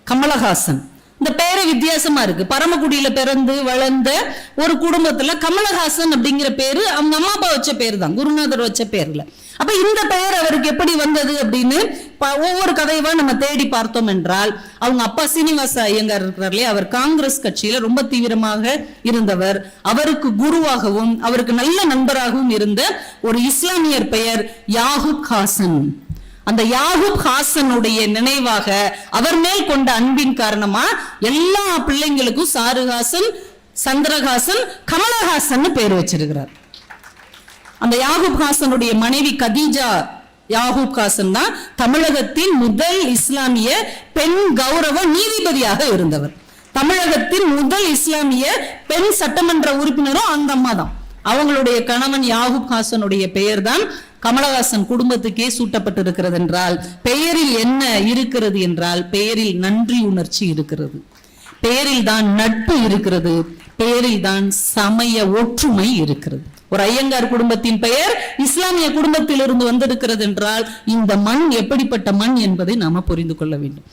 கமலஹாசன். இந்த பேரை வித்தியாசமா இருக்கு. பரமக்குடியில பிறந்து வளர்ந்த ஒரு குடும்பத்துல கமலஹாசன் அப்படிங்கிற பேரு அவங்க அம்மா அப்பா வச்ச பேரு தான், குருநாதர் வச்ச பேர்ல. அப்ப இந்த பெயர் அவருக்கு எப்படி வந்தது அப்படின்னு ஒவ்வொரு கதையவா நம்ம தேடி பார்த்தோம் என்றால், அவங்க அப்பா சீனிவாச ஐயங்கார் இருக்கிறார்களே, அவர் காங்கிரஸ் கட்சியில ரொம்ப தீவிரமாக இருந்தவர். அவருக்கு குருவாகவும் அவருக்கு நல்ல நண்பராகவும் இருந்த ஒரு இஸ்லாமியர் பெயர் யாகூப் ஹாசன். அந்த யாகூப் ஹாசனுடைய நினைவாக அவர் மேல் கொண்ட அன்பின் காரணமா எல்லா பிள்ளைங்களுக்கும் சாருஹாசன், சந்திரஹாசன், கமலஹாசன் பேர் வச்சிருக்கிறார். அந்த யாகூப் ஹாசனுடைய மனைவி கதீஜா யாகூப் ஹாசன் தான் தமிழகத்தின் முதல் இஸ்லாமிய பெண் கௌரவ நீதிபதியாக இருந்தவர். தமிழகத்தின் முதல் இஸ்லாமிய பெண் சட்டமன்ற உறுப்பினரும் அந்த அம்மா தான். அவங்களுடைய கணவன் யாகூப் ஹாசனுடைய பெயர் தான் கமலஹாசன் குடும்பத்துக்கே சூட்டப்பட்டிருக்கிறது. என்றால் பெயரில் என்ன இருக்கிறது என்றால், பெயரில் நன்றி உணர்ச்சி இருக்கிறது, பெயரில் தான் நட்பு இருக்கிறது, பெயரில் தான் சமய ஒற்றுமை இருக்கிறது. ஒரு ஐயங்கார் குடும்பத்தின் பெயர் இஸ்லாமிய குடும்பத்தில் இருந்து வந்திருக்கிறது என்றால் இந்த மண் எப்படிப்பட்ட மண் என்பதை நாம புரிந்து கொள்ள வேண்டும்.